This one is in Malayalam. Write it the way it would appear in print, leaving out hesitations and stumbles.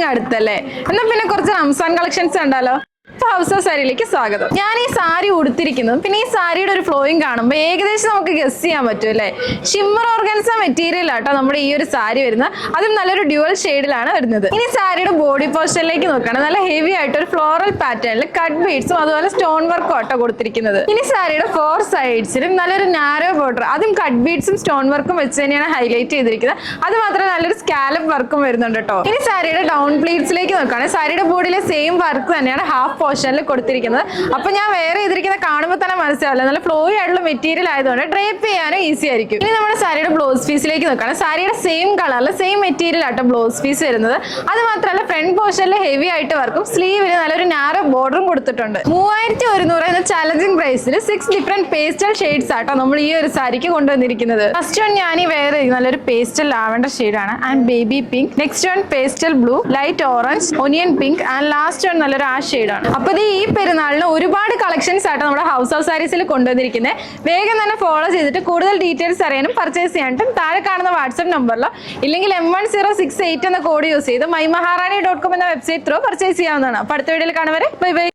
ഇങ്ങ് അടുത്തല്ലേ. എന്നാ പിന്നെ കുറച്ച് റംസാൻ കളക്ഷൻസ് കണ്ടാലോ. ഹൗസ് ഓഫ് സാരിയിലേക്ക് സ്വാഗതം. ഞാൻ ഈ സാരി ഉടുത്തിരിക്കുന്നത്, പിന്നെ ഈ സാരിയുടെ ഒരു ഫ്ലോയും കാണുമ്പോൾ ഏകദേശം നമുക്ക് ഗസ് ചെയ്യാൻ പറ്റും അല്ലേ. ഷിമ്മർ ഓർഗൻസ മെറ്റീരിയൽ ആട്ടോ നമ്മുടെ ഈ ഒരു സാരി വരുന്നത്. അതും നല്ലൊരു ഡ്യുവൽ ഷെയ്ഡിലാണ് വരുന്നത്. ഇനി സാരിയുടെ ബോഡി പോസ്റ്ററിലേക്ക് നോക്കുകയാണ്. നല്ല ഹെവി ആയിട്ട് ഒരു ഫ്ലോറൽ പാറ്റേണിൽ കട്ട് ബീഡ്സും അതുപോലെ സ്റ്റോൺ വർക്കും ആട്ടോ കൊടുത്തിരിക്കുന്നത്. ഇനി സാരിയുടെ 4 സൈഡ്സിലും നല്ലൊരു നാരോ ബോർഡർ, അതും കട്ട് ബീഡ്സും സ്റ്റോൺ വർക്കും വെച്ച് തന്നെയാണ് ഹൈലൈറ്റ് ചെയ്തിരിക്കുന്നത്. അത് മാത്രമല്ല നല്ലൊരു സ്കാലപ്പ് വർക്കും വരുന്നുണ്ട് കേട്ടോ. ഇനി സാരിയുടെ ഡൗൺ പ്ലീറ്റ്സിലേക്ക് നോക്കുകയാണെങ്കിൽ സാരിയുടെ ബോഡിയിലെ സെയിം വർക്ക് തന്നെയാണ് ഹാഫ് പോർഷനിൽ കൊടുത്തിരിക്കുന്നത്. അപ്പൊ ഞാൻ വേറെ ചെയ്തിരിക്കുന്ന കാണുമ്പോൾ തന്നെ മനസ്സിലാവില്ല, നല്ല ഫ്ലോയി ആയിട്ടുള്ള മെറ്റീരിയൽ ആയതുകൊണ്ട് ഡ്രേപ്പ് ചെയ്യാനും ഈസി ആയിരിക്കും. ഇനി നമ്മുടെ സാരിയുടെ ബ്ലൗസ് പീസിലേക്ക് നോക്കുകയാണ്. സാരിയുടെ സെയിം കളറിൽ സെയിം മെറ്റീരിയൽ ആട്ടോ ബ്ലൗസ് പീസ് വരുന്നത്. അത് മാത്രമല്ല ഫ്രണ്ട് പോർഷനിൽ ഹെവി ആയിട്ട് വർക്കും സ്ലീവിൽ നല്ലൊരു നാരോ ബോർഡറും കൊടുത്തിട്ടുണ്ട്. 3100 എന്ന ചാലഞ്ചിങ് പ്രൈസിൽ 6 ഡിഫറെന്റ് പേസ്റ്റൽ ഷെയ്ഡ്സ് ആട്ടോ നമ്മൾ ഈ ഒരു സാരിക്ക് കൊണ്ടുവന്നിരിക്കുന്നത്. ഫസ്റ്റ് വൺ ഞാൻ ഈ വേറെ നല്ലൊരു പേസ്റ്റൽ ലാവൻഡർ ഷെയ്ഡാണ് and baby pink. Next one pastel blue, light orange, onion pink and last one നല്ലൊരു ആ ഷെയ്ഡാണ്. അപ്പൊ ഈ പെരുന്നാളിന് ഒരുപാട് കളക്ഷൻസ് ആട്ടോ നമ്മുടെ ഹൗസ് ഓഫ് സാരീസിൽ കൊണ്ടുവന്നിരിക്കുന്നത്. വേഗം തന്നെ ഫോളോ ചെയ്തിട്ട് കൂടുതൽ ഡീറ്റെയിൽസ് അറിയാനും പർച്ചേസ് ചെയ്യാനും താഴെ കാണുന്ന വാട്സ്ആപ്പ് നമ്പറിലോ ഇല്ലെങ്കിൽ M1068 എന്ന കോഡ് യൂസ് ചെയ്ത് mymaharani.com എന്ന വെബ്സൈറ്റ് ത്രൂ പർച്ചേസ് ചെയ്യാവുന്നതാണ്. അപ്പൊ അടുത്ത വീഡിയോയിൽ കാണുവരെ ബൈ ബൈ.